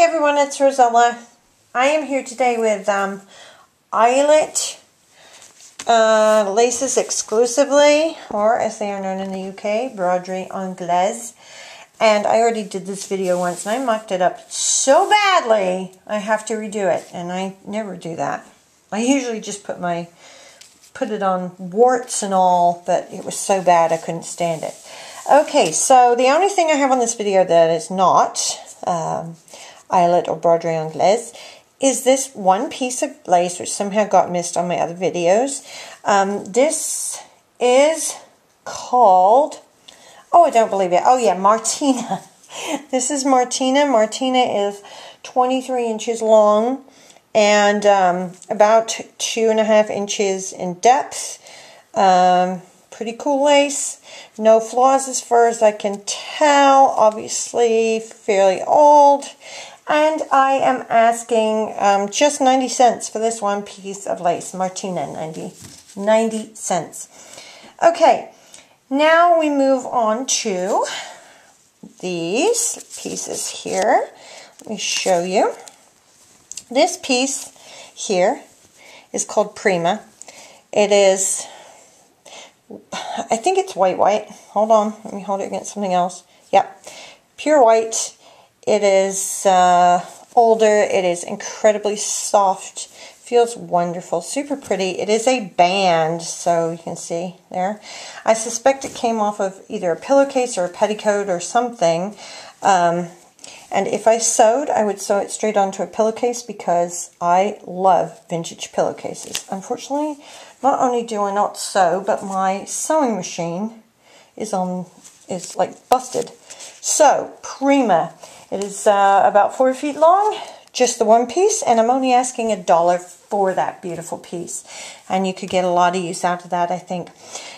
Hi everyone, it's Rosella. I am here today with Eyelet laces exclusively, or as they are known in the UK, broderie anglaise. And I already did this video once and I mucked it up so badly I have to redo it, and I never do that. I usually just put it on warts and all, but it was so bad I couldn't stand it. Okay, so the only thing I have on this video that is not eyelet or broderie anglaise is this one piece of lace which somehow got missed on my other videos. This is called, oh, I don't believe it. Oh yeah, Martina. This is Martina. Martina is 23 inches long and about 2.5 inches in depth. Pretty cool lace. No flaws as far as I can tell. Obviously fairly old. And I am asking just 90 cents for this one piece of lace. Martina, 90 cents. Okay, now we move on to these pieces here. Let me show you. This piece here is called Prima. It is, I think it's white. Hold on, let me hold it against something else. Yep, pure white. It is older. It is incredibly soft. Feels wonderful. Super pretty. It is a band, so you can see there. I suspect it came off of either a pillowcase or a petticoat or something. And if I sewed, I would sew it straight onto a pillowcase because I love vintage pillowcases. Unfortunately, not only do I not sew, but my sewing machine is like busted. So, Prima. It is about 4 feet long, just the one piece, and I'm only asking $1 for that beautiful piece. And you could get a lot of use out of that, I think.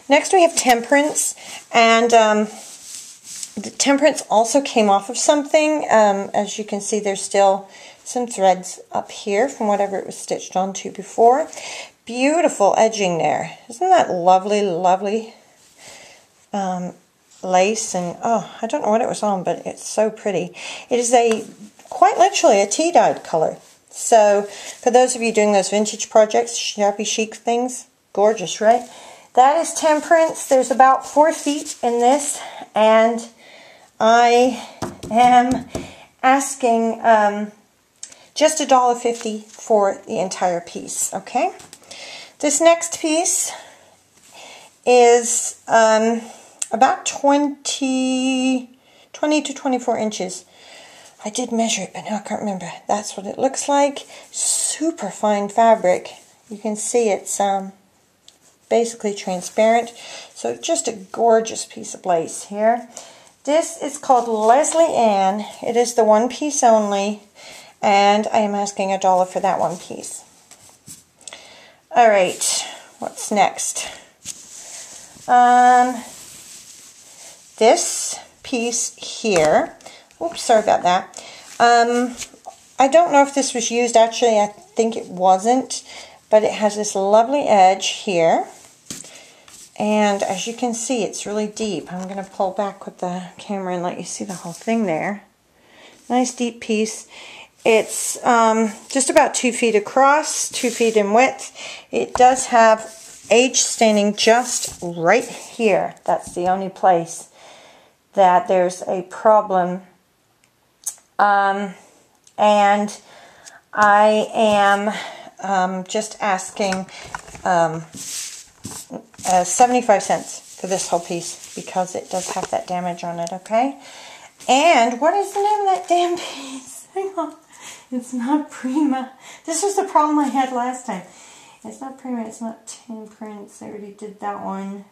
Next we have Temperance, and the Temperance also came off of something. As you can see, there's still some threads up here from whatever it was stitched onto before. Beautiful edging there. Isn't that lovely, lovely lace? And oh, I don't know what it was on, but it's so pretty. It is quite literally a tea-dyed color. So for those of you doing those vintage projects, shabby chic things, gorgeous, right? That is Temperance. There's about 4 feet in this, and I am asking just $1.50 for the entire piece. Okay, this next piece is about 20 to 24 inches. I did measure it, but now I can't remember. That's what it looks like. Super fine fabric. You can see it's basically transparent. So just a gorgeous piece of lace here. This is called Lesley Ann. It is the one piece only, and I am asking $1 for that one piece. All right, what's next? This piece here, oops, sorry about that. I don't know if this was used, actually I think it wasn't, but it has this lovely edge here. And as you can see, it's really deep. I'm going to pull back with the camera and let you see the whole thing there. Nice deep piece. It's just about 2 feet across, 2 feet in width. It does have age staining just right here. That's the only place that there's a problem. And I am just asking 75 cents for this whole piece because it does have that damage on it, okay? And what is the name of that damn piece? Hang on. It's not Prima. This was the problem I had last time. It's not Prima, it's not Temperance. I already did that one.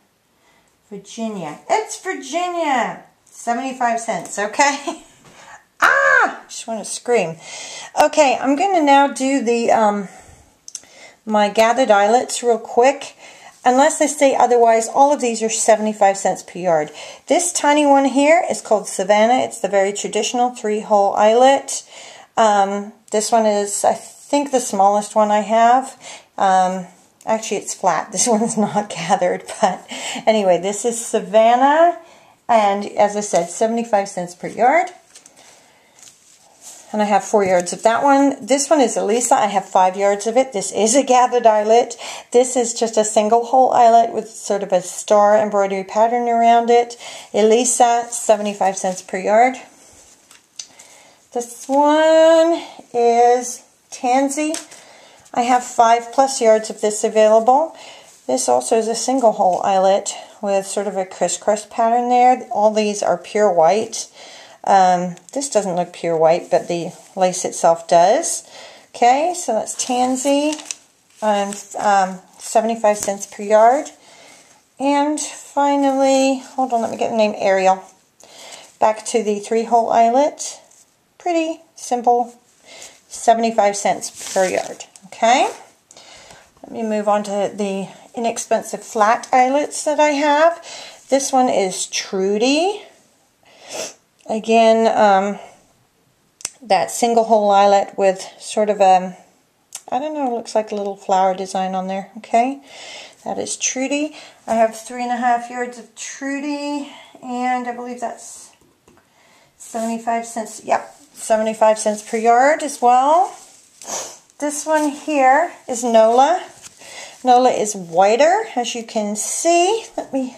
Virginia. It's Virginia! 75 cents, okay? Ah! I just want to scream. Okay, I'm going to now do the my gathered eyelets real quick. Unless they say otherwise, all of these are 75 cents per yard. This tiny one here is called Savannah. It's the very traditional 3-hole eyelet. This one is, I think, the smallest one I have. Actually, it's flat. This one's not gathered, but anyway, this is Savannah, and as I said, 75 cents per yard. And I have 4 yards of that one. This one is Elisa. I have 5 yards of it. This is a gathered eyelet. This is just a single hole eyelet with sort of a star embroidery pattern around it. Elisa, 75 cents per yard. This one is Tansy. I have 5+ yards of this available. This also is a single hole eyelet with sort of a crisscross pattern there. All these are pure white. This doesn't look pure white, but the lace itself does. Okay, so that's Tansy, and 75 cents per yard. And finally, hold on, let me get the name, Ariel. Back to the 3-hole eyelet. Pretty simple, 75 cents per yard. Okay, let me move on to the inexpensive flat eyelets that I have. This one is Trudy. Again, that single hole eyelet with sort of a, I don't know, looks like a little flower design on there. Okay, that is Trudy. I have 3.5 yards of Trudy, and I believe that's 75 cents. Yep, 75 cents per yard as well. This one here is Nola. Nola is whiter, as you can see. Let me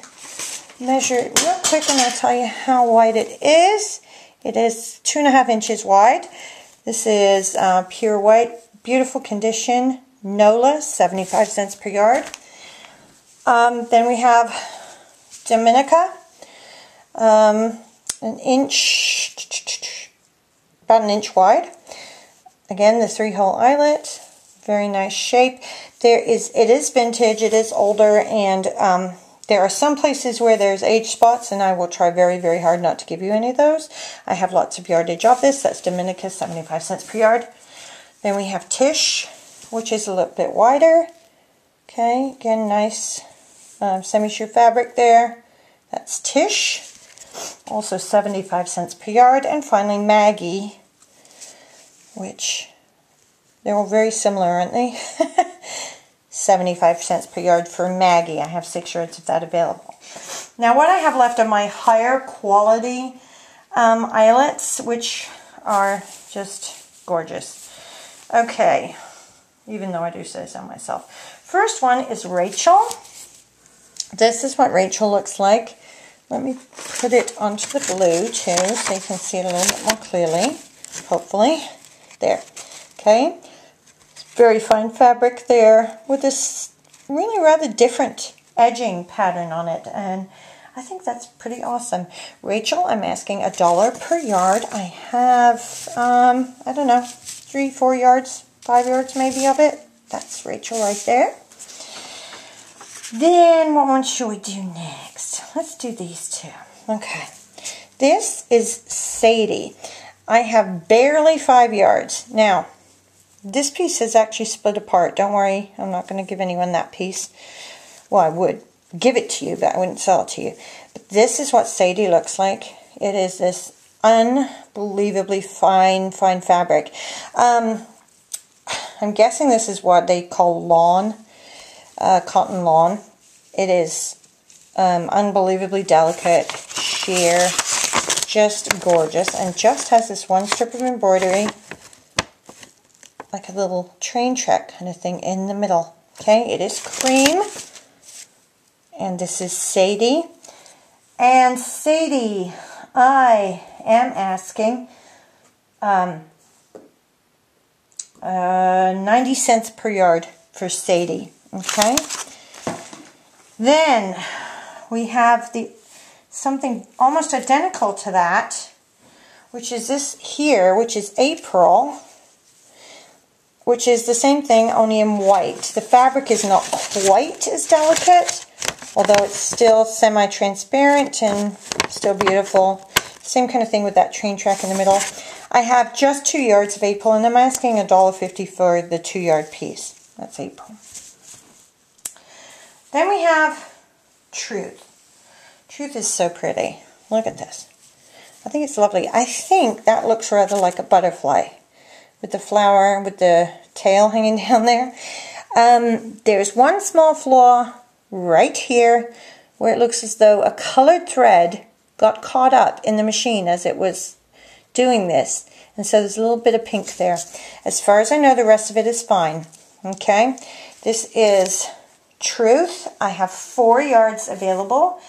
measure it real quick and I'll tell you how wide it is. It is 2.5 inches wide. This is pure white, beautiful condition. Nola, 75 cents per yard. Then we have Dominica, about an inch wide. Again, the 3-hole eyelet, very nice shape. It is vintage, it is older, and there are some places where there's age spots, and I will try very, very hard not to give you any of those. I have lots of yardage of this. That's Dominica, 75 cents per yard. Then we have Tish, which is a little bit wider. Okay, again, nice semi-sheer fabric there. That's Tish, also 75 cents per yard. And finally, Maggie, which they're all very similar, aren't they? 75 cents per yard for Maggie. I have 6 yards of that available. Now what I have left are my higher quality eyelets, which are just gorgeous. Okay, even though I do say so myself. First one is Rachel. This is what Rachel looks like. Let me put it onto the blue too, so you can see it a little bit more clearly, hopefully. There, okay. Very fine fabric there with this really rather different edging pattern on it, and I think that's pretty awesome. Rachel, I'm asking $1 per yard. I have, I don't know, 3, 4 yards, 5 yards maybe of it. That's Rachel right there. Then what one should we do next? Let's do these two. Okay, this is Sadie. I have barely 5 yards. Now, this piece is actually split apart. Don't worry, I'm not going to give anyone that piece. Well, I would give it to you, but I wouldn't sell it to you. But this is what Sadie looks like. It is this unbelievably fine fabric. I'm guessing this is what they call lawn, cotton lawn. It is unbelievably delicate, sheer, just gorgeous, and just has this one strip of embroidery, like a little train track kind of thing in the middle. Okay, it is cream. And this is Sadie. And Sadie, I am asking 90 cents per yard for Sadie. Okay. Then we have something almost identical to that, which is this here, which is April, which is the same thing, only in white. The fabric is not quite as delicate, although it's still semi-transparent and still beautiful. Same kind of thing with that train track in the middle. I have just 2 yards of April, and I'm asking $1.50 for the 2-yard piece. That's April. Then we have Truth. Truth is so pretty. Look at this. I think it's lovely. I think that looks rather like a butterfly, with the flower, with the tail hanging down there. There's one small flaw right here where it looks as though a colored thread got caught up in the machine as it was doing this. And so there's a little bit of pink there. As far as I know, the rest of it is fine. Okay, this is Truth. I have 4 yards available,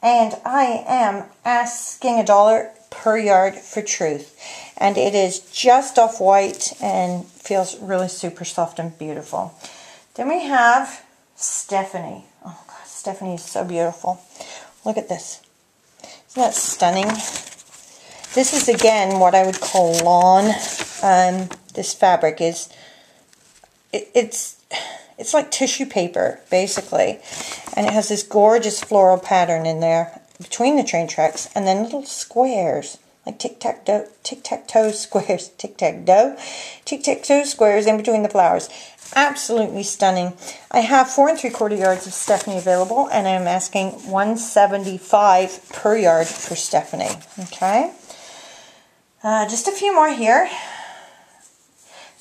and I am asking $1 per yard for Truth. And it is just off-white and feels really super soft and beautiful. Then we have Stephanie. Oh God, Stephanie is so beautiful. Look at this. Isn't that stunning? This is, again, what I would call lawn. This fabric is, it's like tissue paper, basically. And it has this gorgeous floral pattern in there between the train tracks. And then little squares, like tic-tac-toe squares. Tic-tac-toe squares in between the flowers. Absolutely stunning. I have 4 3/4 yards of Stephanie available, and I'm asking $175 per yard for Stephanie. Okay. Just a few more here.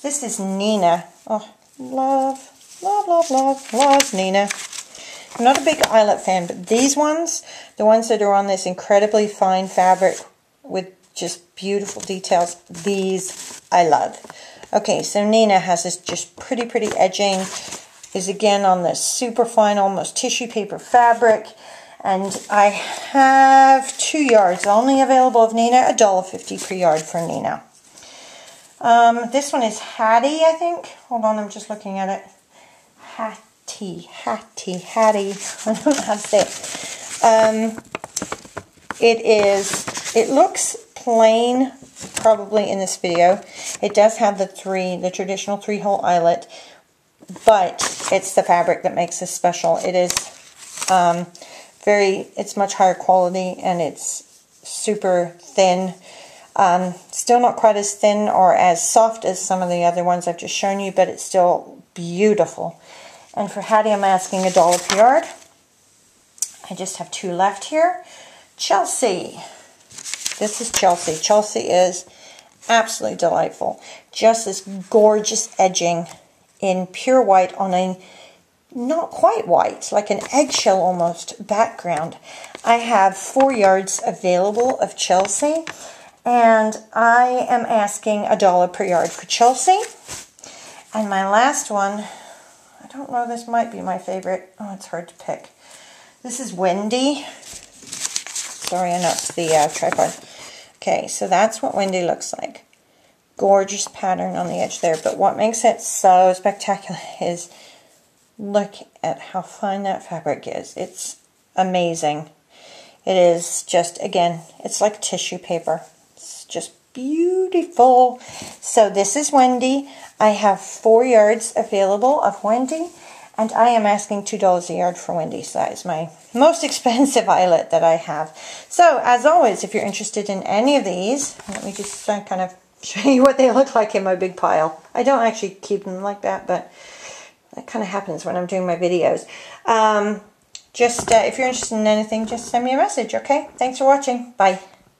This is Nina. Oh, love Nina. I'm not a big Eyelet fan, but these ones, the ones that are on this incredibly fine fabric with just beautiful details, these I love. Okay, so Nina has this just pretty edging, is again on this super fine, almost tissue paper fabric. And I have 2 yards only available of Nina, $1.50 per yard for Nina. This one is Hattie, I think. Hold on, I'm just looking at it. Hattie. I don't know how to say it. It looks plain, probably in this video. It does have the traditional 3-hole eyelet, but it's the fabric that makes this special. It is it's much higher quality, and it's super thin. Still not quite as thin or as soft as some of the other ones I've just shown you, but it's still beautiful. And for Hattie, I'm asking $1 per yard. I just have 2 left here. Chelsea. This is Chelsea. Chelsea is absolutely delightful. Just this gorgeous edging in pure white on a not quite white, like an eggshell almost background. I have 4 yards available of Chelsea, and I am asking $1 per yard for Chelsea. And my last one, I don't know, this might be my favorite. Oh, it's hard to pick. This is Wendy. Sorry, I knocked the tripod. Okay, so that's what Wendy looks like. Gorgeous pattern on the edge there, but what makes it so spectacular is look at how fine that fabric is. It's amazing. It is just, again, it's like tissue paper. It's just beautiful. So this is Wendy. I have 4 yards available of Wendy, and I am asking $2 a yard for Wendy. So that is my most expensive eyelet that I have. So as always, if you're interested in any of these, let me just kind of show you what they look like in my big pile. I don't actually keep them like that, but that kind of happens when I'm doing my videos. If you're interested in anything, just send me a message, okay? Thanks for watching. Bye.